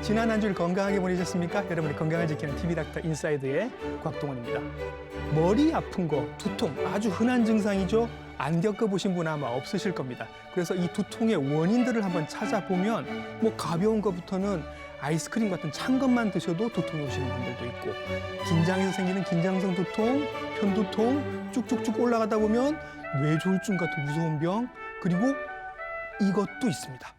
지난 한 주일 건강하게 보내셨습니까? 여러분의 건강을 지키는 TV닥터 인사이드의 곽동원입니다. 머리 아픈 거, 두통 아주 흔한 증상이죠. 안 겪어보신 분 아마 없으실 겁니다. 그래서 이 두통의 원인들을 한번 찾아보면 뭐 가벼운 것부터는 아이스크림 같은 찬 것만 드셔도 두통이 오시는 분들도 있고, 긴장해서 생기는 긴장성 두통, 편두통 쭉쭉쭉 올라가다 보면 뇌졸중 같은 무서운 병, 그리고 이것도 있습니다.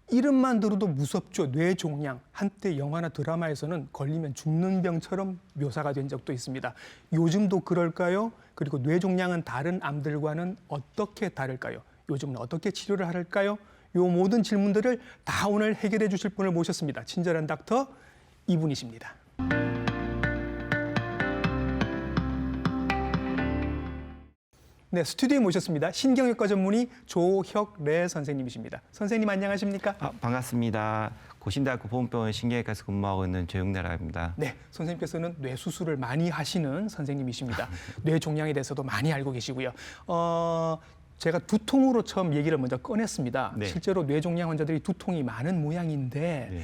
이름만 들어도 무섭죠. 뇌종양. 한때 영화나 드라마에서는 걸리면 죽는 병처럼 묘사가 된 적도 있습니다. 요즘도 그럴까요? 그리고 뇌종양은 다른 암들과는 어떻게 다를까요? 요즘은 어떻게 치료를 할까요? 요 모든 질문들을 다 오늘 해결해 주실 분을 모셨습니다. 친절한 닥터 이분이십니다. 네, 스튜디오에 모셨습니다. 신경외과 전문의 조혁래 선생님이십니다. 선생님 안녕하십니까? 반갑습니다. 고신대학교 보건병원 신경외과에서 근무하고 있는 조혁래라고 합니다. 네, 선생님께서는 뇌 수술을 많이 하시는 선생님이십니다. 뇌 종양에 대해서도 많이 알고 계시고요. 제가 두통으로 처음 얘기를 먼저 꺼냈습니다. 네. 실제로 뇌종양 환자들이 두통이 많은 모양인데 네.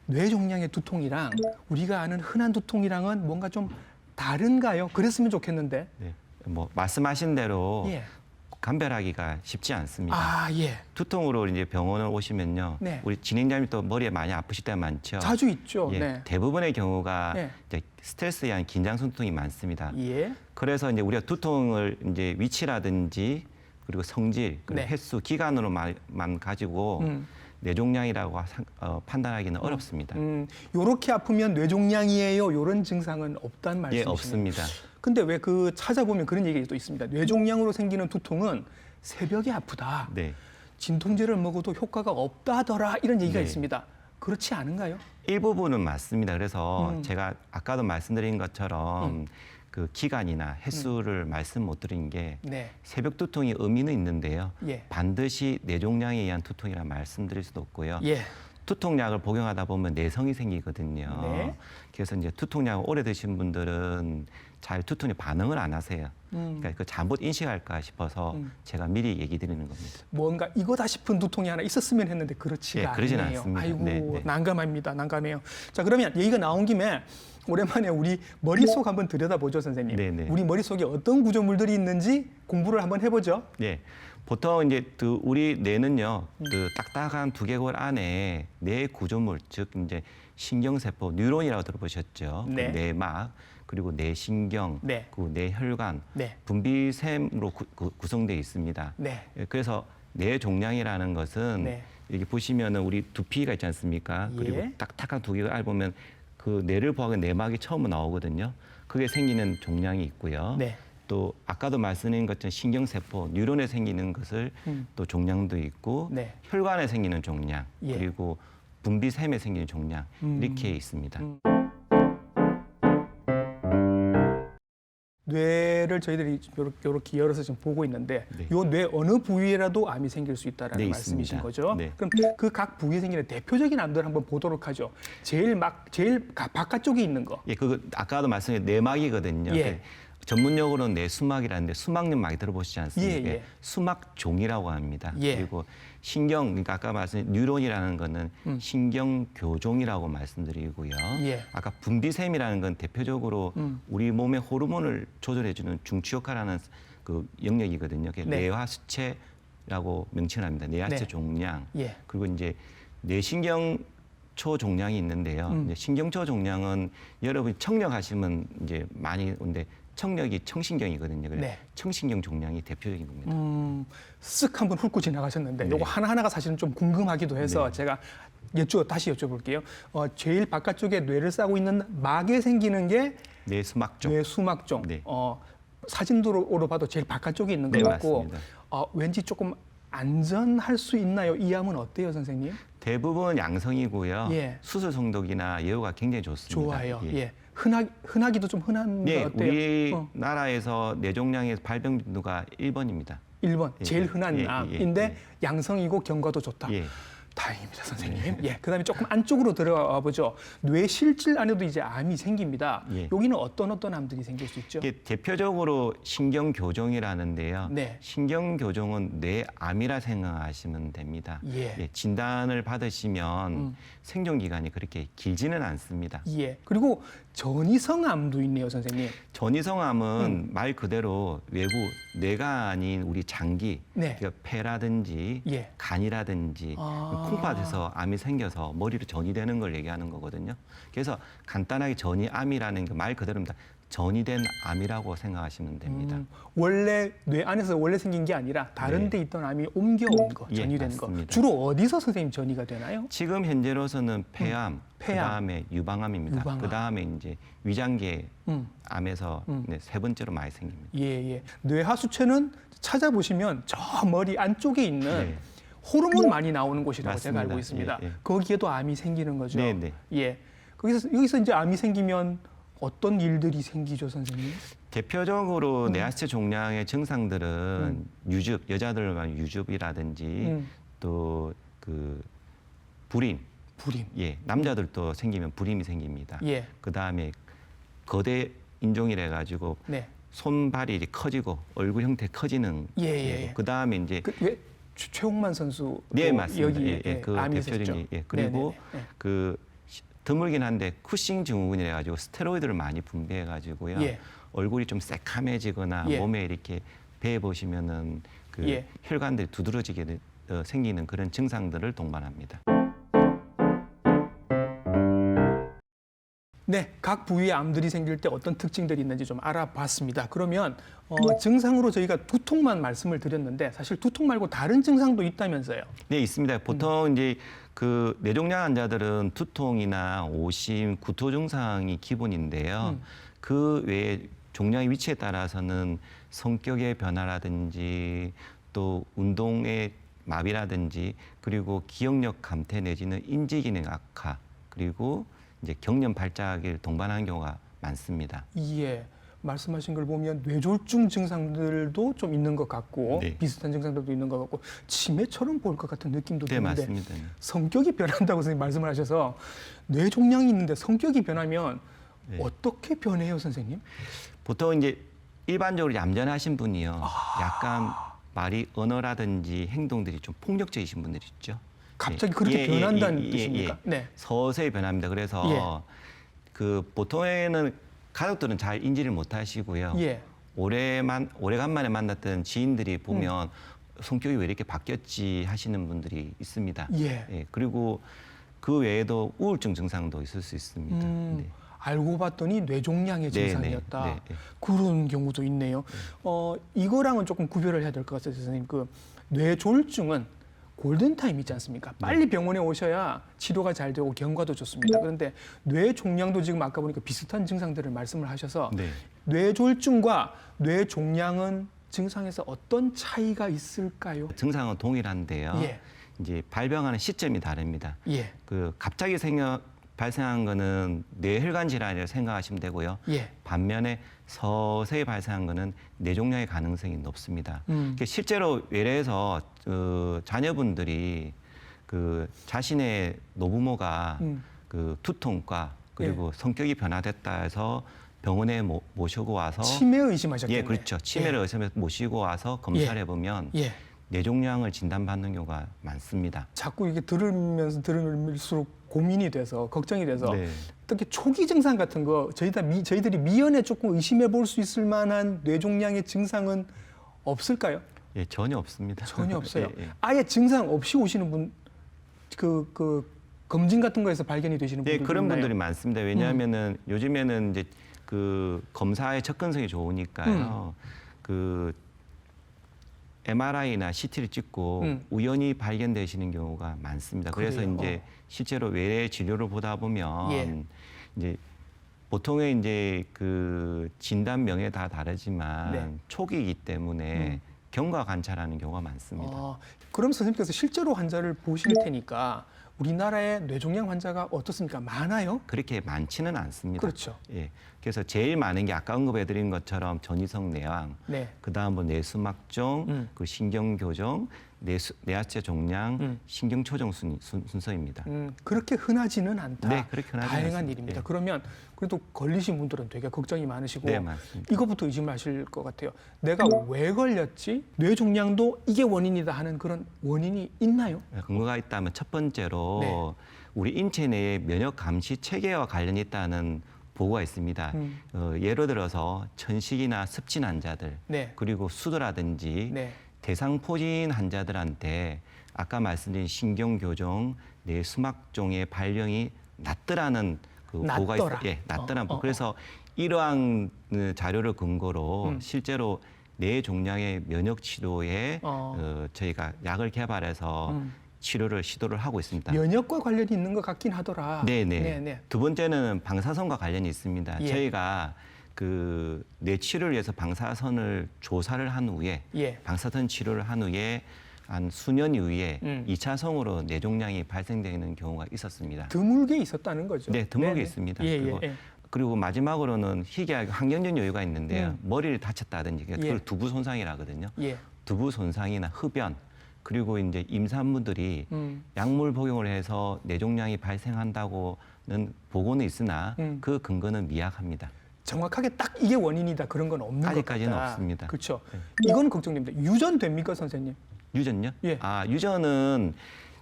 뇌종양의 두통이랑 우리가 아는 흔한 두통이랑은 뭔가 좀 다른가요? 그랬으면 좋겠는데. 네. 뭐 말씀하신 대로 예. 감별하기가 쉽지 않습니다. 아, 예. 두통으로 이제 병원을 오시면요, 네. 우리 진행자님 또 머리에 많이 아프실 때가 많죠. 자주 있죠. 예, 네. 대부분의 경우가 네. 이제 스트레스에 의한 긴장성 두통이 많습니다. 예. 그래서 이제 우리가 두통을 이제 위치라든지 그리고 성질, 그리고 네. 횟수, 기간으로만 가지고 뇌종양이라고 판단하기는 어렵습니다. 요렇게 아프면 뇌종양이에요. 요런 증상은 없단 말씀이시네요. 예, 없습니다. 근데 왜 그 찾아보면 그런 얘기가 또 있습니다. 뇌종양으로 생기는 두통은 새벽에 아프다. 네. 진통제를 먹어도 효과가 없다더라. 이런 얘기가 네. 있습니다. 그렇지 않은가요? 일부분은 맞습니다. 그래서 제가 아까도 말씀드린 것처럼 그 기간이나 횟수를 말씀 못 드린 게 네. 새벽 두통이 의미는 있는데요. 예. 반드시 뇌종양에 의한 두통이라 말씀드릴 수도 없고요. 예. 두통약을 복용하다 보면 내성이 생기거든요. 네. 그래서 이제 두통약을 오래 드신 분들은 잘 두통에 반응을 안 하세요. 그러니까 그 잘못 인식할까 싶어서 제가 미리 얘기 드리는 겁니다. 뭔가 이거다 싶은 두통이 하나 있었으면 했는데 그렇지가 예, 그러진 않네요. 않습니다. 아이고, 네, 네. 난감합니다. 난감해요. 자, 그러면 얘기가 나온 김에 오랜만에 우리 머릿속 한번 들여다보죠, 선생님. 네, 네. 우리 머릿속에 어떤 구조물들이 있는지 공부를 한번 해보죠. 네. 보통 이제 우리 뇌는요, 그 딱딱한 두개골 안에 뇌 구조물, 즉 이제 신경세포, 뉴런이라고 들어보셨죠? 네. 그 뇌막, 그리고 뇌신경, 네. 그 뇌혈관, 네. 분비샘으로 구성되어 있습니다. 네. 그래서 뇌종양이라는 것은 네. 여기 보시면은 우리 두피가 있지 않습니까? 예. 그리고 딱딱한 두개골 알 보면 그 뇌를 보하고 내막이 처음 나오거든요. 그게 생기는 종양이 있고요. 네. 또 아까도 말씀드린 것처럼 신경세포, 뉴런에 생기는 것을 또 종양도 있고 네. 혈관에 생기는 종양, 예. 그리고 분비샘에 생기는 종양 이렇게 있습니다. 뇌를 저희들이 이렇게 열어서 지금 보고 있는데 네. 요 뇌 어느 부위에라도 암이 생길 수 있다라는 네, 말씀이신 있습니다. 거죠? 네. 그럼 그 각 부위에 생기는 대표적인 암들 한번 보도록 하죠. 제일 바깥쪽에 있는 거. 예, 그거 아까도 말씀드린 내막이거든요. 예. 전문용어로는 뇌수막이라는데 수막염 많이 들어보시지 않습니까? 예, 예. 수막종이라고 합니다. 예. 그리고 신경, 그러니까 아까 말씀드린 뉴런이라는 거는 신경교종이라고 말씀드리고요. 예. 아까 분비샘이라는 건 대표적으로 우리 몸의 호르몬을 조절해주는 중추 역할하는 그 영역이거든요. 그게 네. 뇌화수체라고 명칭을 합니다. 뇌하체 네. 종양. 예. 그리고 이제 뇌신경초 종양이 있는데요. 이제 신경초 종양은 여러분이 청력하시면 이제 많이 오는데 청력이 청신경이거든요. 그래서 네. 청신경 종양이 대표적인 겁니다. 쓱 한번 훑고 지나가셨는데 네. 요거 하나하나가 사실은 좀 궁금하기도 해서 네. 제가 다시 여쭤볼게요. 제일 바깥쪽에 뇌를 싸고 있는 막에 생기는 게 뇌수막종. 뇌수막종. 네. 사진으로 봐도 제일 바깥쪽에 있는 것 네, 같고 맞습니다. 왠지 조금 안전할 수 있나요? 이 암은 어때요, 선생님? 대부분 양성이고요. 예. 수술 성독이나 예후가 굉장히 좋습니다. 좋아요. 예. 흔하기도 좀 흔한 거 예, 어때요? 우리나라에서 뇌종양의 발병 빈도가 1번입니다. 1번 예, 제일 예, 흔한 예, 암인데 예, 예. 양성이고 경과도 좋다. 예. 다행입니다, 선생님. 예, 그다음에 조금 안쪽으로 들어가 보죠. 뇌 실질 안에도 이제 암이 생깁니다. 예. 여기는 어떤 암들이 생길 수 있죠? 이게 대표적으로 신경교종이라는데요. 네. 신경교종은 뇌암이라 생각하시면 됩니다. 예. 진단을 받으시면 생존기간이 그렇게 길지는 않습니다. 예. 그리고 전이성암도 있네요, 선생님. 전이성암은 말 그대로 외부 뇌가 아닌 우리 장기, 네. 그러니까 폐라든지 예. 간이라든지 아. 콩팥에서 암이 생겨서 머리로 전이되는 걸 얘기하는 거거든요. 그래서 간단하게 전이암이라는 게 말 그대로입니다. 전이된 암이라고 생각하시면 됩니다. 원래 뇌 안에서 원래 생긴 게 아니라 다른 네. 데 있던 암이 옮겨온 거, 예, 전이된 거. 맞습니다. 주로 어디서 선생님 전이가 되나요? 지금 현재로서는 폐암, 폐암. 그다음에 유방암입니다. 유방암. 그다음에 이제 위장계 음. 암에서 네, 세 번째로 많이 생깁니다. 예, 예. 뇌하수체는 찾아보시면 저 머리 안쪽에 있는 네. 호르몬 많이 나오는 곳이라고 제가 맞습니다. 알고 있습니다. 예, 예. 거기에도 암이 생기는 거죠. 네, 네. 예. 여기서 이제 암이 생기면 어떤 일들이 생기죠, 선생님? 대표적으로 뇌하수체 종양의 증상들은 유즙, 여자들만 유즙이라든지 또 그 불임, 불임. 예, 남자들도 생기면 불임이 생깁니다. 예. 그 다음에 거대 인종이라 가지고 네. 손발이 이제 커지고 얼굴 형태 커지는. 예, 예, 예. 그 다음에 이제 왜 최홍만 선수 네, 맞습니다. 여기 예, 그 암이 있었죠. 대표적인 그리고 네, 네, 네. 그 드물긴 한데 쿠싱 증후군이라 가지고 스테로이드를 많이 분비해 가지고요. 예. 얼굴이 좀 새카매지거나 예. 몸에 이렇게 배 보시면은 그 예. 혈관들이 두드러지게 생기는 그런 증상들을 동반합니다. 네, 각 부위에 암들이 생길 때 어떤 특징들이 있는지 좀 알아봤습니다. 그러면 증상으로 저희가 두통만 말씀을 드렸는데 사실 두통 말고 다른 증상도 있다면서요? 네, 있습니다. 보통 이제 그 뇌종양 환자들은 두통이나 오심, 구토 증상이 기본인데요. 그 외에 종양의 위치에 따라서는 성격의 변화라든지 또 운동의 마비라든지 그리고 기억력 감퇴 내지는 인지 기능 악화 그리고 이제 경련 발작을 동반하는 경우가 많습니다. 예. 말씀하신 걸 보면 뇌졸중 증상들도 좀 있는 것 같고 네. 비슷한 증상들도 있는 것 같고 치매처럼 보일 것 같은 느낌도 네, 드는데 맞습니다. 성격이 변한다고 선생님 말씀을 하셔서 뇌종양이 있는데 성격이 변하면 네. 어떻게 변해요, 선생님? 보통 이제 일반적으로 얌전하신 분이요. 약간 말이 언어라든지 행동들이 좀 폭력적이신 분들이 있죠. 갑자기 그렇게 변한다는 뜻입니까? 네. 서서히 변합니다. 그래서 그 보통에는 가족들은 잘 인지를 못하시고요. 예. 오래간만에 만났던 지인들이 보면 성격이 왜 이렇게 바뀌었지 하시는 분들이 있습니다. 예. 그리고 그 외에도 우울증 증상도 있을 수 있습니다. 네. 알고 봤더니 뇌종양의 네, 증상이었다. 네, 네. 그런 경우도 있네요. 이거랑은 조금 구별을 해야 될 것 같아요, 선생님. 그 뇌졸중은 골든타임 있지 않습니까? 빨리 병원에 오셔야 치료가 잘 되고 경과도 좋습니다. 그런데 뇌종양도 지금 아까 보니까 비슷한 증상들을 말씀을 하셔서 네. 뇌졸중과 뇌종양은 증상에서 어떤 차이가 있을까요? 증상은 동일한데요. 예. 이제 발병하는 시점이 다릅니다. 예. 그 갑자기 발생한 거는 뇌혈관 질환이라고 생각하시면 되고요. 예. 반면에 서서히 발생한 거는 뇌종양의 가능성이 높습니다. 실제로 외래에서 자녀분들이 그 자신의 노부모가 그 두통과 그리고 성격이 변화됐다 해서 병원에 모시고 와서 치매 의심하셨겠네요. 예, 그렇죠. 치매를 의심해서 모시고 와서 검사를 해보면 예. 뇌종양을 진단받는 경우가 많습니다. 자꾸 이게 들을수록 고민이 돼서 걱정이 돼서 네. 특히 초기 증상 같은 거 저희들이 미연에 조금 의심해 볼 수 있을 만한 뇌종양의 증상은 없을까요? 예, 전혀 없습니다. 전혀 없어요. 예. 아예 증상 없이 오시는 분, 그 검진 같은 거에서 발견이 되시는 예, 분들도 그런 있나요? 분들이 많습니다. 왜냐하면은 요즘에는 이제 그 검사의 접근성이 좋으니까요. 그 MRI나 CT를 찍고 우연히 발견되시는 경우가 많습니다. 그래서 그래요? 이제 실제로 외래 진료를 보다 보면 예. 이제 보통의 이제 그 진단명에 다 다르지만 네. 초기이기 때문에 경과 관찰하는 경우가 많습니다. 그럼 선생님께서 실제로 환자를 보실 테니까 우리나라의 뇌종양 환자가 어떻습니까? 많아요? 그렇게 많지는 않습니다. 그렇죠. 예. 그래서 제일 많은 게 아까 언급해드린 것처럼 전이성 뇌암, 네. 그다음 뭐 뇌수막종, 그 신경교정, 뇌하체 종양, 신경초정 순서입니다. 그렇게 흔하지는 않다. 네, 그렇게 흔하지는 다행한 않습니다. 일입니다. 예. 그러면 그래도 걸리신 분들은 되게 걱정이 많으시고 네, 맞습니다. 이거부터 의심하실 것 같아요. 내가 왜 걸렸지? 뇌종양도 이게 원인이다 하는 그런 원인이 있나요? 근거가 있다면 첫 번째로 네. 우리 인체 내에 면역 감시 체계와 관련이 있다는 보고가 있습니다. 예를 들어서 천식이나 습진 환자들, 네. 그리고 수도라든지 네. 대상포진 환자들한테 아까 말씀드린 신경교정, 뇌수막종의 발령이 낮더라는 그 보고가 낮더라. 있어요. 예, 낮더라는 보고. 그래서 이러한 자료를 근거로 실제로 뇌종양의 면역 치료에 저희가 약을 개발해서 치료를 시도를 하고 있습니다. 면역과 관련이 있는 것 같긴 하더라. 네네. 네네. 두 번째는 방사선과 관련이 있습니다. 예. 저희가 그 뇌치료를 위해서 방사선을 조사를 한 후에 예. 방사선 치료를 한 후에 한 수년 이후에 2차성으로 뇌종양이 발생되는 경우가 있었습니다. 드물게 있었다는 거죠. 네, 드물게 네네. 있습니다. 예, 그리고, 예, 예. 그리고 마지막으로는 희귀하게 환경적 요인가 있는데요. 머리를 다쳤다든지 그걸 예. 두부 손상이라 하거든요. 예. 두부 손상이나 흡연 그리고 이제 임산부들이 약물 복용을 해서 뇌종양이 발생한다고는 보고는 있으나 그 근거는 미약합니다. 정확하게 딱 이게 원인이다 그런 건 없는 것 같다. 아직까지는 없습니다. 그렇죠. 이건 걱정됩니다. 유전됩니까, 선생님? 유전요? 예. 유전은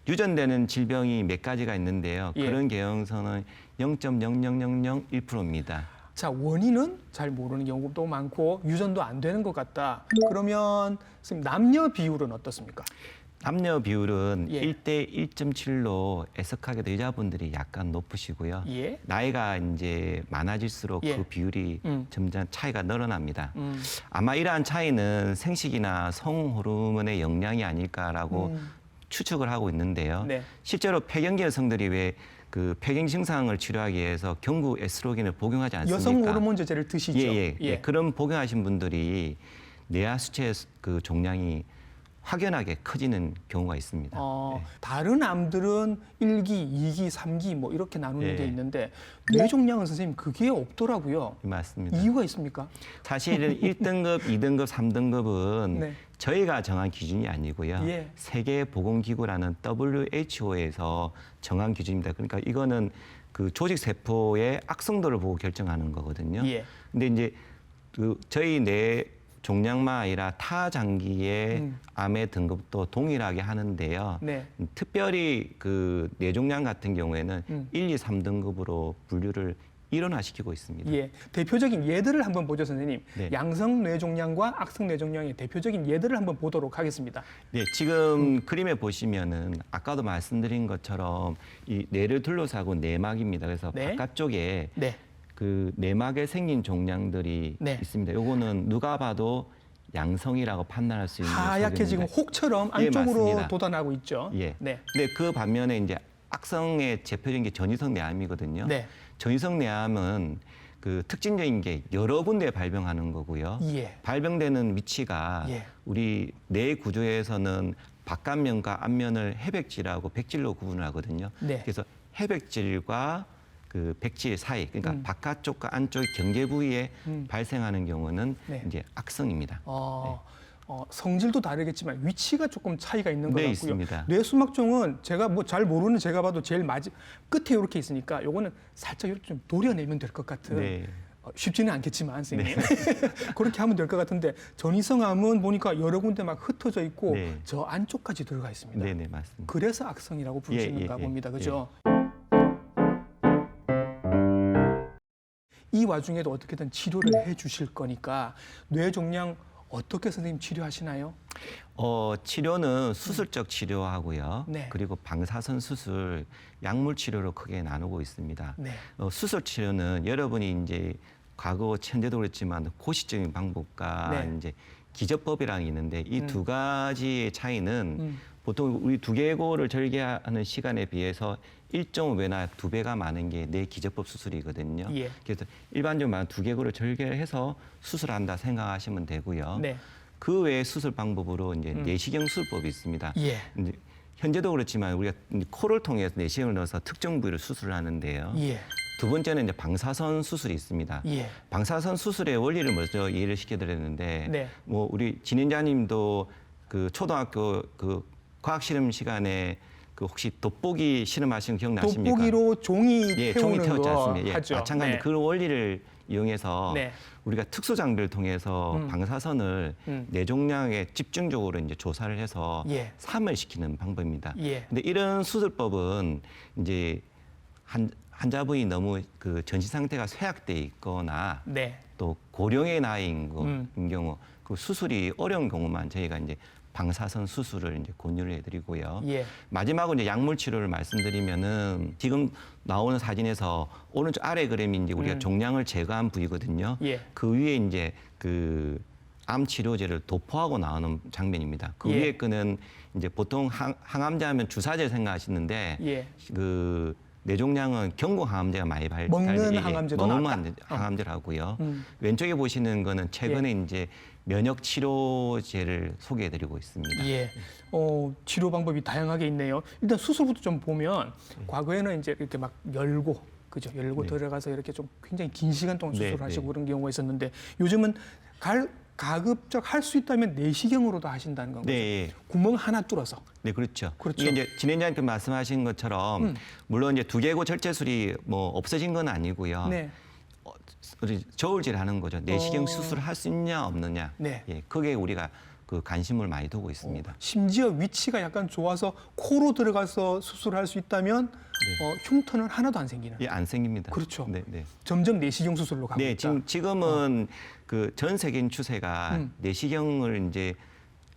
유전되는 질병이 몇 가지가 있는데요. 예. 그런 개연성은 0.00001%입니다. 자, 원인은 잘 모르는 경우도 많고 유전도 안 되는 것 같다. 그러면 선생님 남녀 비율은 어떻습니까? 남녀 비율은 예. 1대 1.7로 애석하게도 여자분들이 약간 높으시고요. 예. 나이가 이제 많아질수록 예. 그 비율이 점점 차이가 늘어납니다. 음. 아마 이러한 차이는 생식이나 성 호르몬의 영향이 아닐까라고 추측을 하고 있는데요. 네. 실제로 폐경기 여성들이 왜 그 폐경 증상을 치료하기 위해서 경구 에스트로겐을 복용하지 않습니까? 여성 호르몬 제제를 드시죠. 예. 그런 복용하신 분들이 뇌하 수체 그 종양이 확연하게 커지는 경우가 있습니다. 다른 암들은 1기, 2기, 3기 뭐 이렇게 나누는 예. 게 있는데 뇌종양은 선생님 그게 없더라고요. 맞습니다. 이유가 있습니다. 사실은 1등급, 2등급, 3등급은 네. 저희가 정한 기준이 아니고요. 예. 세계보건기구라는 WHO에서 정한 기준입니다. 그러니까 이거는 그 조직 세포의 악성도를 보고 결정하는 거거든요. 예. 근데 이제 그 저희 뇌 종양만 아니라 타 장기의 암의 등급도 동일하게 하는데요. 네. 특별히 그 뇌종양 같은 경우에는 1, 2, 3등급으로 분류를 일원화시키고 있습니다. 예, 대표적인 예들을 한번 보죠, 선생님. 네. 양성 뇌종양과 악성 뇌종양의 대표적인 예들을 한번 보도록 하겠습니다. 네, 지금 그림에 보시면은 아까도 말씀드린 것처럼 이 뇌를 둘러싸고 내막입니다. 그래서 네. 바깥쪽에 네, 그 내막에 생긴 종양들이 네. 있습니다. 요거는 누가 봐도 양성이라고 판단할 수 있는 하얗게 지금 소견입니다. 혹처럼 예, 안쪽으로 맞습니다. 돋아나고 있죠. 예. 네, 근데 그 반면에 이제 악성의 대표적인 게 전이성 뇌암이거든요. 네, 전이성 뇌암은 그 특징적인 게 여러 군데 발병하는 거고요. 예. 발병되는 위치가 예. 우리 뇌 구조에서는 바깥면과 앞면을 해백질하고 백질로 구분을 하거든요. 네. 그래서 해백질과 그 백질 사이, 그러니까 바깥쪽과 안쪽 경계 부위에 발생하는 경우는 네. 이제 악성입니다. 성질도 다르겠지만 위치가 조금 차이가 있는 것 네, 같고요. 있습니다. 뇌수막종은 제가 뭐 잘 모르는 제가 봐도 제일 끝에 이렇게 있으니까 요거는 살짝 이렇게 좀 도려내면 될 것 같은. 네. 쉽지는 않겠지만 선생님 그렇게 하면 될 것 같은데 전이성암은 보니까 여러 군데 막 흩어져 있고 네. 저 안쪽까지 들어가 있습니다. 네, 맞습니다. 그래서 악성이라고 부르시는가 예, 봅니다. 예. 그죠? 이 와중에도 어떻게든 치료를 해 주실 거니까 뇌종양 어떻게 선생님 치료하시나요? 치료는 수술적 치료하고요. 네. 그리고 방사선 수술, 약물 치료로 크게 나누고 있습니다. 네. 수술 치료는 여러분이 이제 과거 천재도 그랬지만 고시적인 방법과 네. 이제 기저법이라는 게 있는데 이 두 가지의 차이는 보통 우리 두개골을 절개하는 시간에 비해서 1.5배나 2배가 많은 게 뇌기저법 수술이거든요. 예. 그래서 일반적으로 두개골을 절개해서 수술한다 생각하시면 되고요. 네. 그 외에 수술 방법으로 이제 내시경 수술법이 있습니다. 예. 이제 현재도 그렇지만 우리가 코를 통해서 내시경을 넣어서 특정 부위를 수술을 하는데요. 예. 두 번째는 이제 방사선 수술이 있습니다. 예. 방사선 수술의 원리를 먼저 이해를 시켜드렸는데, 네. 뭐 우리 진행자님도 그 초등학교 그 과학 실험 시간에 그 혹시 돋보기 실험하신 거 기억나십니까? 돋보기로 종이 예, 종이 태우는 태웠지 거 않습니까? 예, 하죠. 마찬가지 네. 그 원리를 이용해서 네. 우리가 특수 장비를 통해서 방사선을 뇌종양에 집중적으로 이제 조사를 해서 예. 삼을 시키는 방법입니다. 예. 근데 이런 수술법은 이제 환자분이 너무 그 전신 상태가 쇠약돼 있거나 네. 또 고령의 나이인 경우 그 수술이 어려운 경우만 저희가 이제 방사선 수술을 이제 권유를 해드리고요. 예. 마지막으로 이제 약물 치료를 말씀드리면은 지금 나오는 사진에서 오른쪽 아래 그림이 이제 우리가 종양을 제거한 부위거든요. 예. 그 위에 이제 그 암 치료제를 도포하고 나오는 장면입니다. 그 예. 위에 거는 이제 보통 항암제 하면 주사제 생각하시는데 예. 그 뇌종양은 경구 항암제가 많이 먹는 항암제도 먹는 나왔다. 항암제라고요. 왼쪽에 보시는 거는 최근에 이제 면역 치료제를 소개해드리고 있습니다. 예. 치료 방법이 다양하게 있네요. 일단 수술부터 좀 보면 과거에는 이제 이렇게 막 열고 그죠? 열고 네. 들어가서 이렇게 좀 굉장히 긴 시간 동안 네, 수술하시고 네. 그런 경우가 있었는데 요즘은 가급적 할 수 있다면 내시경으로도 하신다는 건가요? 네, 구멍 하나 뚫어서. 네, 그렇죠. 그렇죠. 이게 이제 진행자님께 말씀하신 것처럼 물론 이제 두개골 절제술이 뭐 없어진 건 아니고요. 네. 우리 저울질 하는 거죠. 내시경 수술을 할 수 있냐 없느냐. 네. 예, 그게 우리가 그 관심을 많이 두고 있습니다. 심지어 위치가 약간 좋아서 코로 들어가서 수술할 수 있다면 흉터는 하나도 안 생기는. 예, 안 생깁니다. 그렇죠. 네, 네. 점점 내시경 수술로 가고 네, 있다. 지금은 그 전 세계인 추세가 내시경을 이제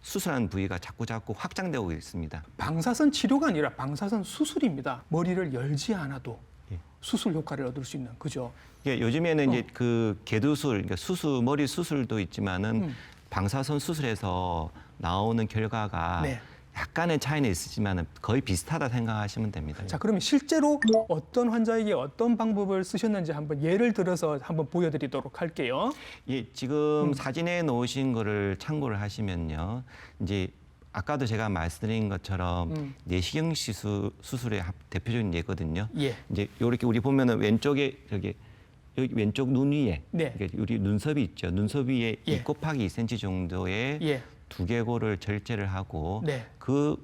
수술한 부위가 자꾸 확장되고 있습니다. 방사선 치료가 아니라 방사선 수술입니다. 머리를 열지 않아도 예. 수술 효과를 얻을 수 있는 그죠? 예, 요즘에는 이제 그 개두술, 그러니까 머리 수술도 있지만은 방사선 수술에서 나오는 결과가 네. 약간의 차이는 있으지만은 거의 비슷하다 생각하시면 됩니다. 자, 그러면 실제로 어떤 환자에게 어떤 방법을 쓰셨는지 한번 예를 들어서 한번 보여드리도록 할게요. 예, 지금 사진에 놓으신 거를 참고를 하시면요. 이제 아까도 제가 말씀드린 것처럼 내시경 수술의 대표적인 예거든요. 예. 이제 이렇게 우리 보면은 왼쪽에 여기 왼쪽 눈 위에 네. 그러니까 우리 눈썹이 있죠. 눈썹 위에 예. 2 곱하기 2cm 정도의 예. 두개골을 절제를 하고 네. 그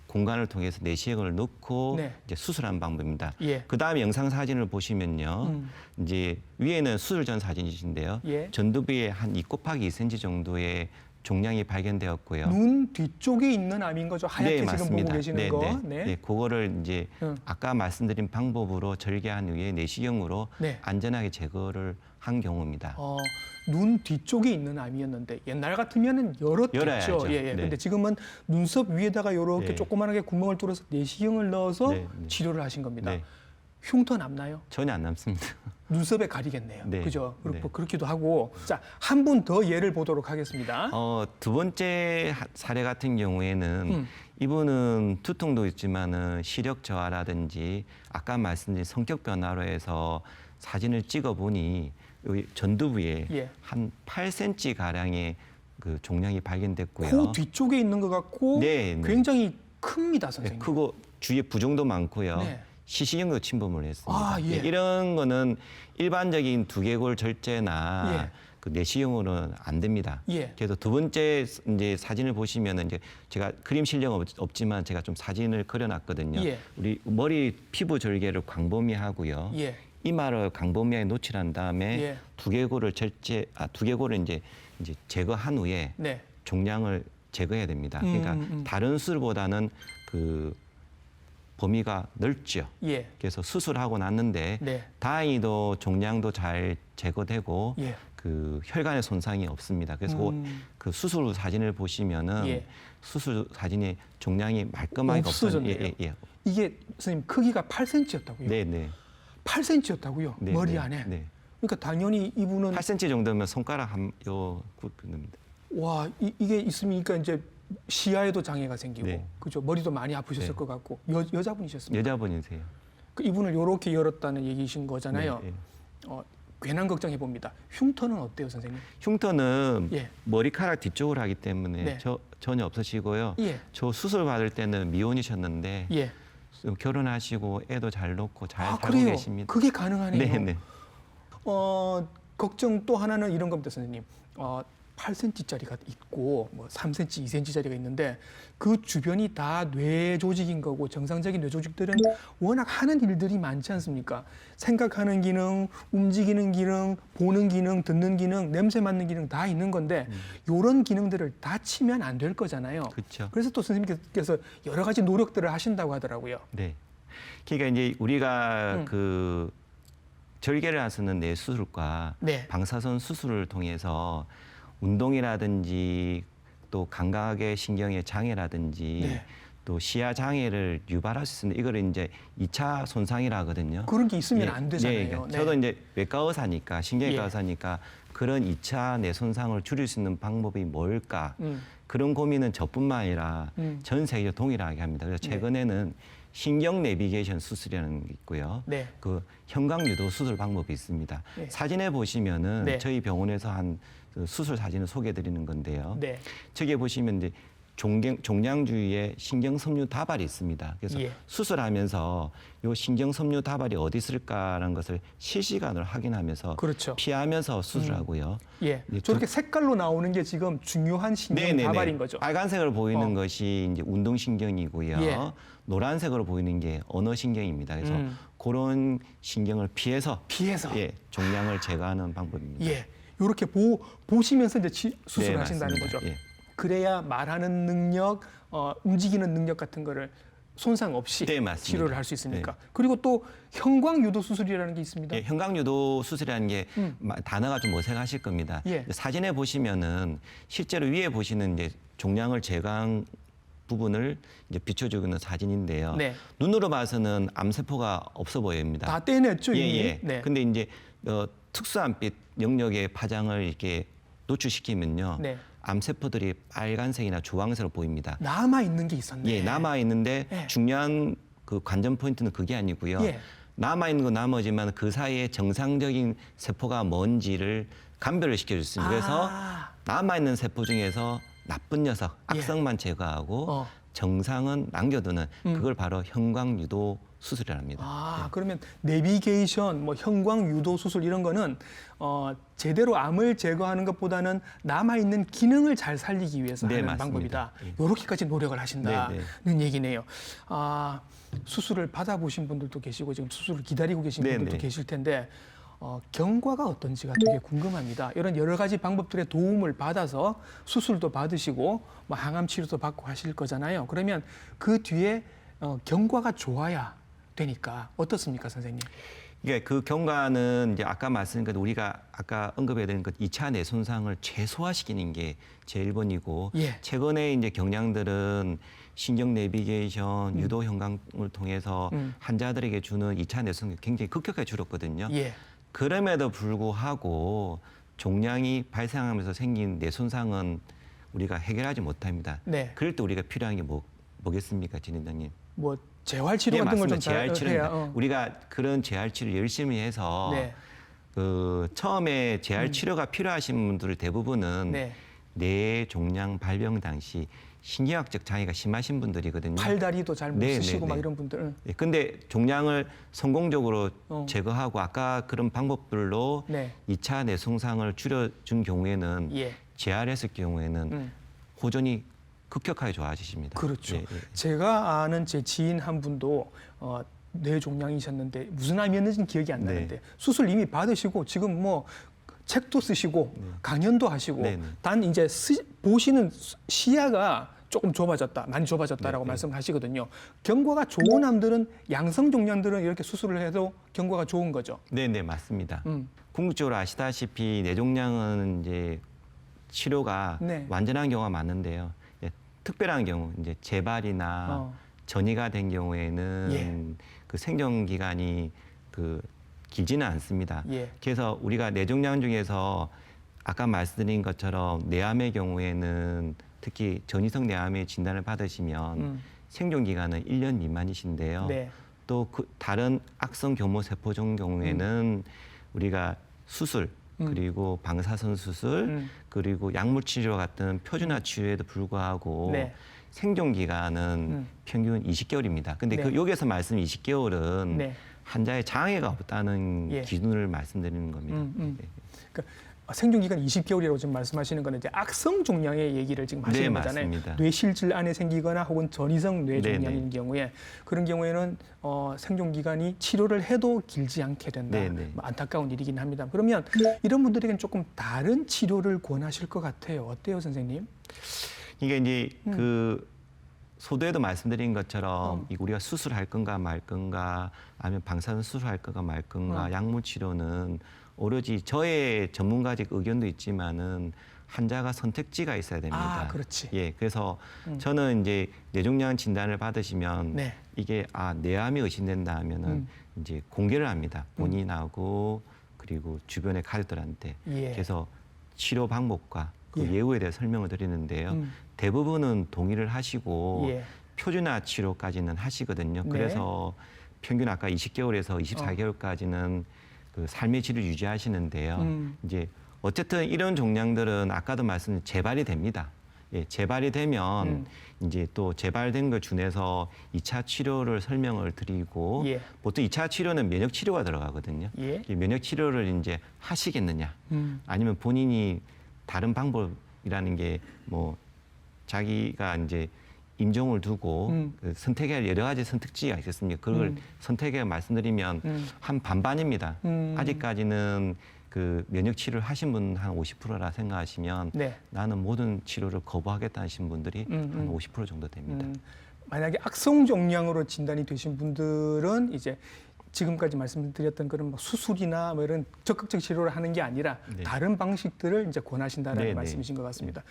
공간을 통해서 내시경을 넣고 네. 이제 수술한 방법입니다. 예. 그 다음에 영상 사진을 보시면요, 이제 위에는 수술 전 사진이신데요, 예. 전두부에 한 2 곱하기 2cm 정도의 종양이 발견되었고요. 눈 뒤쪽에 있는 암인 거죠? 하얗게 지금 맞습니다. 보고 계시는 네, 거. 네. 네, 그거를 이제 아까 말씀드린 방법으로 절개한 후에 내시경으로 네. 안전하게 제거를 한 경우입니다. 눈 뒤쪽에 있는 암이었는데 옛날 같으면은 열었겠죠. 열어야죠. 예, 예. 네. 근데 지금은 눈썹 위에다가 이렇게 네. 조그만하게 구멍을 뚫어서 내시경을 넣어서 네, 네. 치료를 하신 겁니다. 네. 흉터 남나요? 전혀 안 남습니다. 눈썹에 가리겠네요. 네. 그죠? 네. 그렇기도 하고. 자, 한 분 더 예를 보도록 하겠습니다. 두 번째 사례 같은 경우에는 이분은 두통도 있지만은 시력 저하라든지 아까 말씀드린 성격 변화로 해서 사진을 찍어 보니 여기 전두부에 예. 한 8cm 가량의 그 종양이 발견됐고요. 코 뒤쪽에 있는 것 같고 네, 네. 굉장히 큽니다, 네, 선생님. 크고 주위에 부종도 많고요. 네. 시신경도 침범을 했습니다. 아, 예. 네, 이런 거는 일반적인 두개골 절제나 예. 그 내시경으로는 안 됩니다. 예. 그래서 두 번째 이제 사진을 보시면은 이제 제가 그림 실력 없지만 제가 좀 사진을 그려놨거든요. 예. 우리 머리 피부 절개를 광범위하고요. 예. 이마를 광범위하게 노출한 다음에 예. 두개골을 두개골을 이제 제거한 후에 네. 종양을 제거해야 됩니다. 그러니까 다른 수술보다는 그 범위가 넓죠. 예. 그래서 수술하고 났는데 네. 다행히도 종양도 잘 제거되고 예. 그 혈관의 손상이 없습니다. 그래서 그 수술 후 사진을 보시면은 예. 수술 사진에 종양이 말끔하게 없어졌네요. 예. 이게 선생님 크기가 8cm였다고요? 네, 네. 8cm였다고요? 네, 머리 네, 안에. 네. 그러니까 당연히 이분은 8cm 정도면 손가락 한요 굽습니다. 와 이게 있으니까 이제 시야에도 장애가 생기고 네. 그죠? 머리도 많이 아프셨을 네. 것 같고 여자분이셨습니까? 여자분이세요. 그 이분을 이렇게 열었다는 얘기신 거잖아요. 네, 네. 괜한 걱정해 봅니다. 흉터는 어때요, 선생님? 흉터는 예. 머리카락 뒤쪽으로 하기 때문에 네. 전혀 없으시고요. 예. 저 수술 받을 때는 미혼이셨는데 예. 결혼하시고 애도 잘 놓고 잘 살고 그래요? 계십니다. 그게 가능하네요. 네네. 걱정 또 하나는 이런 겁니다, 선생님. 8cm짜리가 있고 뭐 3cm, 2cm짜리가 있는데 그 주변이 다 뇌 조직인 거고 정상적인 뇌 조직들은 워낙 하는 일들이 많지 않습니까? 생각하는 기능, 움직이는 기능, 보는 기능, 듣는 기능, 냄새 맡는 기능 다 있는 건데 이런 기능들을 다 치면 안 될 거잖아요. 그렇죠. 그래서 또 선생님께서 여러 가지 노력들을 하신다고 하더라고요. 네. 그러니까 이제 우리가 그 절개를 하는 뇌 수술과 네. 방사선 수술을 통해서 운동이라든지 또 감각의 신경의 장애라든지 네. 또 시야 장애를 유발할 수 있는 이거를 이제 2차 손상이라 하거든요. 그런 게 있으면 예, 안 되잖아요. 예, 그러니까 네. 저도 이제 외과 의사니까 신경외과 예. 의사니까 그런 2차 뇌 손상을 줄일 수 있는 방법이 뭘까? 음. 그런 고민은 저뿐만 아니라 음. 전 세계적으로 동일하게 합니다. 그래서 최근에는 신경 내비게이션 수술이라는 게 있고요. 네. 그 현강 유도 수술 방법이 있습니다. 네. 사진에 보시면은 네. 저희 병원에서 한 그 수술 사진을 소개해 드리는 건데요. 네. 저기에 보시면 이제 종양 주위에 신경 섬유 다발이 있습니다. 그래서 예. 수술하면서 요 신경 섬유 다발이 어디 있을까라는 것을 실시간으로 확인하면서 그렇죠. 피하면서 수술하고요. 예, 네, 저렇게 색깔로 나오는 게 지금 중요한 신경 다발인 거죠. 빨간색으로 보이는 어. 것이 이제 운동신경이고요. 예. 노란색으로 보이는 게 언어신경입니다. 그래서 그런 신경을 피해서 피해서. 예, 종양을 제거하는 방법입니다. 예, 이렇게 보시면서 이제 수술을 네, 하신다는 맞습니다. 거죠. 예. 그래야 말하는 능력, 움직이는 능력 같은 거를 손상 없이 네, 맞습니다. 치료를 할 수 있으니까. 네. 그리고 또 형광 유도 수술이라는 게 있습니다. 예, 현강유도 수술이라는 게 단어가 좀 어색하실 겁니다. 예. 사진에 보시면은 실제로 위에 보시는 이제 종양을 제거한 부분을 이제 비춰주고 있는 사진인데요. 네. 눈으로 봐서는 암세포가 없어 보입니다. 다 떼냈죠, 예, 이미. 예. 네. 근데 이제 특수한빛 영역의 파장을 이렇게 노출시키면요. 네. 암세포들이 빨간색이나 주황색으로 보입니다. 남아 있는 게 있었네. 예, 남아 있는데 예. 중요한 그 관전 포인트는 그게 아니고요. 예. 남아 있는 건 나머지만 그 사이에 정상적인 세포가 뭔지를 감별을 시켜줄 수 있습니다. 그래서 남아 있는 세포 중에서 나쁜 녀석, 예. 악성만 제거하고 어. 정상은 남겨두는 그걸 바로 형광유도 수술이라 합니다. 그러면 내비게이션, 뭐 형광 유도 수술 이런 거는 제대로 암을 제거하는 것보다는 남아 있는 기능을 잘 살리기 위해서 네, 하는 맞습니다. 방법이다. 이렇게까지 노력을 하신다는 네, 얘기네요. 수술을 받아보신 분들도 계시고 지금 수술을 기다리고 계신 네, 분들도 네. 계실 텐데 경과가 어떤지가 되게 궁금합니다. 이런 여러 가지 방법들의 도움을 받아서 수술도 받으시고 뭐 항암 치료도 받고 하실 거잖아요. 그러면 그 뒤에 경과가 좋아야 되니까 어떻습니까, 선생님? 이게 그 경과는 이제 아까 말씀드린 것 우리가 아까 언급해드린 것 2차 뇌 손상을 최소화시키는 게 제일 번이고 예. 최근에 이제 경량들은 신경 내비게이션, 유도 형광을 통해서 환자들에게 주는 2차 뇌 손상이 굉장히 급격하게 줄었거든요. 예. 그럼에도 불구하고 종양이 발생하면서 생긴 뇌 손상은 우리가 해결하지 못합니다. 네. 그럴 때 우리가 필요한 게 뭐겠습니까, 진행자님? 뭐 재활 치료 네, 같은 걸 좀 맞습니다. 재활 해야. 치료입니다. 우리가 그런 재활 치료 열심히 해서 네. 그 처음에 재활 치료가 필요하신 분들 대부분은 네. 뇌 종양 발병 당시 신경학적 장애가 심하신 분들이거든요. 팔다리도 잘 못 네, 쓰시고 네, 막 네. 이런 분들. 예, 근데 종양을 성공적으로 어. 제거하고 아까 그런 방법들로 네. 2차 뇌 손상을 줄여준 경우에는 예. 재활했을 경우에는 호전이 급격하게 좋아지십니다. 그렇죠. 예, 예. 제가 아는 제 지인 한 분도 뇌종양이셨는데 무슨 암이었는지는 기억이 안 네. 나는데 수술 이미 받으시고 지금 뭐 책도 쓰시고 강연도 하시고 네, 네. 단 이제 보시는 시야가 조금 좁아졌다, 많이 좁아졌다라고 네, 네. 말씀하시거든요. 경과가 좋은 암들은 양성 종양들은 이렇게 수술을 해도 경과가 좋은 거죠. 네, 네, 맞습니다. 음. 궁극적으로 아시다시피 뇌종양은 이제 치료가 네. 완전한 경우가 많은데요. 예, 특별한 경우, 이제 재발이나 전이가 된 경우에는 예. 그 생존 기간이 그 길지는 않습니다. 예. 그래서 우리가 뇌종양 중에서 아까 말씀드린 것처럼 뇌암의 경우에는 특히 전이성 뇌암의 진단을 받으시면 생존 기간은 1년 미만이신데요. 네. 또 그 다른 악성 교모 세포종 경우에는 우리가 수술 그리고 방사선 수술 그리고 약물 치료 같은 표준화 치료에도 불구하고 네. 생존 기간은 평균 20개월입니다. 근데 네. 그 여기서 말씀 20개월은 네. 환자의 장애가 없다는 예. 기준을 말씀드리는 겁니다. 네. 그러니까 생존 기간 20개월이라고 지금 말씀하시는 거는 이제 악성 종양의 얘기를 지금 하시는 네, 거잖아요. 맞습니다. 뇌실질 안에 생기거나 혹은 전이성 뇌 네, 종양인 경우에 그런 경우에는 생존 기간이 치료를 해도 길지 않게 된다. 네, 네. 뭐 안타까운 일이긴 합니다. 그러면 이런 분들에게는 조금 다른 치료를 권하실 것 같아요. 어때요, 선생님? 이게 이제 그 소도에도 말씀드린 것처럼 우리가 수술할 건가 말 건가 아니면 방사선 수술할 건가 말 건가 약물 치료는 오로지 저의 전문가적 의견도 있지만은 환자가 선택지가 있어야 됩니다. 아, 그렇지. 예, 그래서 저는 이제 뇌종양 진단을 받으시면 네. 이게 뇌암이 의심된다 하면은 이제 공개를 합니다. 본인하고 그리고 주변의 가족들한테. 예. 그래서 치료 방법과 그 예. 예후에 대해 설명을 드리는데요. 대부분은 동의를 하시고 예. 표준화 치료까지는 하시거든요. 네. 그래서 평균 아까 20개월에서 24개월까지는 그 삶의 질을 유지하시는데요. 이제 어쨌든 이런 종양들은 아까도 말씀드린 재발이 됩니다. 예, 재발이 되면 이제 또 재발된 걸 준해서 2차 치료를 설명을 드리고 예. 보통 2차 치료는 면역 치료가 들어가거든요. 예. 이 면역 치료를 이제 하시겠느냐, 아니면 본인이 다른 방법이라는 게 뭐 자기가 이제 임종을 두고 그 선택할 여러 가지 선택지가 있었습니다. 그걸 선택해 말씀드리면 한 반반입니다. 아직까지는 그 면역 치료를 하신 분 한 50%라 생각하시면 네. 나는 모든 치료를 거부하겠다 하신 분들이 한 50% 정도 됩니다. 만약에 악성 종양으로 진단이 되신 분들은 이제 지금까지 말씀드렸던 그런 뭐 수술이나 뭐 이런 적극적 치료를 하는 게 아니라 네. 다른 방식들을 이제 권하신다는 네, 네. 말씀이신 것 같습니다.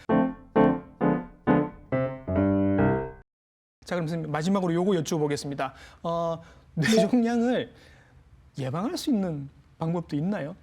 자, 그럼 선생님 마지막으로 요거 여쭤보겠습니다. 뇌종양을 예방할 수 있는 방법도 있나요?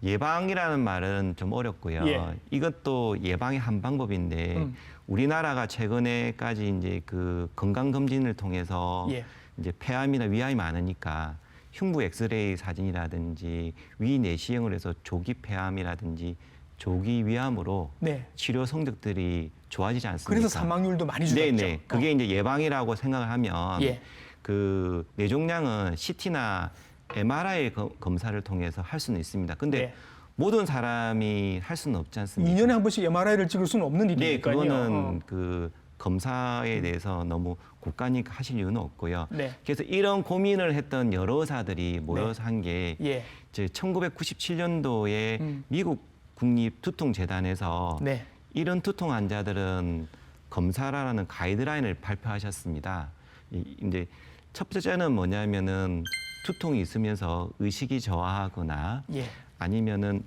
예방이라는 말은 좀 어렵고요. 예. 이것도 예방의 한 방법인데 우리나라가 최근에까지 이제 그 건강 검진을 통해서 예. 이제 폐암이나 위암이 많으니까 흉부 엑스레이 사진이라든지 위 내시경을 해서 조기 폐암이라든지 조기 위암으로 네. 치료 성적들이 좋아지지 않습니까? 그래서 사망률도 많이 줄었죠. 네네. 그게 이제 예방이라고 생각을 하면 예. 그 뇌종양은 CT나 MRI 검사를 통해서 할 수는 있습니다. 근데 네. 모든 사람이 할 수는 없지 않습니까? 2년에 한 번씩 MRI를 찍을 수는 없는 네, 일이니까요. 그거는 그 검사에 대해서 너무 고가니까 하실 이유는 없고요. 네. 그래서 이런 고민을 했던 여러 의사들이 모여서 한 게 예. 1997년도에 미국 국립두통재단에서 네. 이런 두통 환자들은 검사라는 가이드라인을 발표하셨습니다. 이제 첫 번째는 뭐냐면은 두통이 있으면서 의식이 저하하거나 예. 아니면은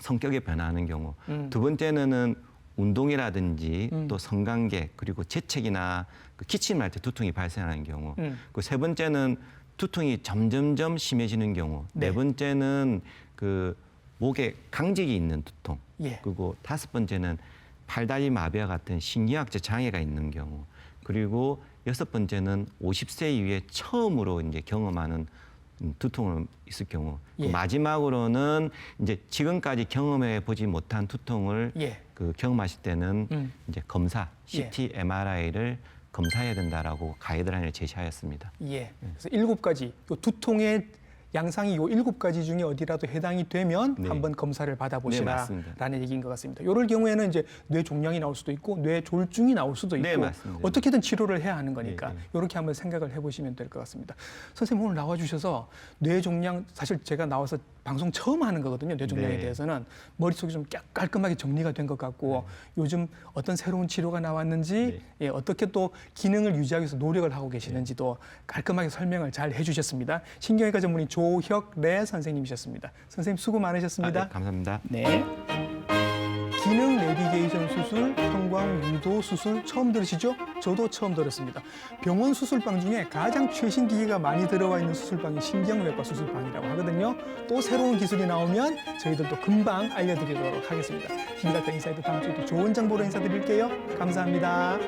성격이 변화하는 경우. 두 번째는 운동이라든지 또 성관계 그리고 재채기나 그 기침을 할 때 두통이 발생하는 경우. 그 세 번째는 두통이 점점점 심해지는 경우. 네. 네 번째는 그 목에 강직이 있는 두통. 예. 그리고 다섯 번째는 팔다리 마비와 같은 신경학적 장애가 있는 경우. 그리고 여섯 번째는 50세 이후에 처음으로 이제 경험하는 두통을 있을 경우. 예. 마지막으로는 이제 지금까지 경험해 보지 못한 두통을 예. 그 경험하실 때는 이제 검사, 예. CT, MRI를 검사해야 된다라고 가이드라인을 제시하였습니다. 예. 그래서 7가지 요 두통의 양상이 요 7가지 중에 어디라도 해당이 되면 네. 한번 검사를 네, 받아보시라라는 맞습니다. 얘기인 것 같습니다. 이럴 경우에는 이제 뇌종양이 나올 수도 있고 뇌졸중이 나올 수도 있고 네, 맞습니다. 어떻게든 치료를 해야 하는 거니까 네, 네. 이렇게 한번 생각을 해보시면 될 것 같습니다. 선생님 오늘 나와주셔서 뇌종양 사실 제가 나와서 방송 처음 하는 거거든요. 뇌종양에 네. 대해서는 머릿속이 좀 깔끔하게 정리가 된 것 같고 요즘 어떤 새로운 치료가 나왔는지 네. 예, 어떻게 또 기능을 유지하기 위해서 노력을 하고 계시는지도 깔끔하게 설명을 잘 해주셨습니다. 신경외과 전문의 조혁래 선생님이셨습니다. 선생님 수고 많으셨습니다. 네, 감사합니다. 네. 기능 내비게이션 수술, 형광 유도 수술 처음 들으시죠? 저도 처음 들었습니다. 병원 수술방 중에 가장 최신 기기가 많이 들어와 있는 수술방이 신경외과 수술방이라고 하거든요. 또 새로운 기술이 나오면 저희들도 금방 알려드리도록 하겠습니다. TV닥터 인사이드 다음 주에도 좋은 정보로 인사드릴게요. 감사합니다.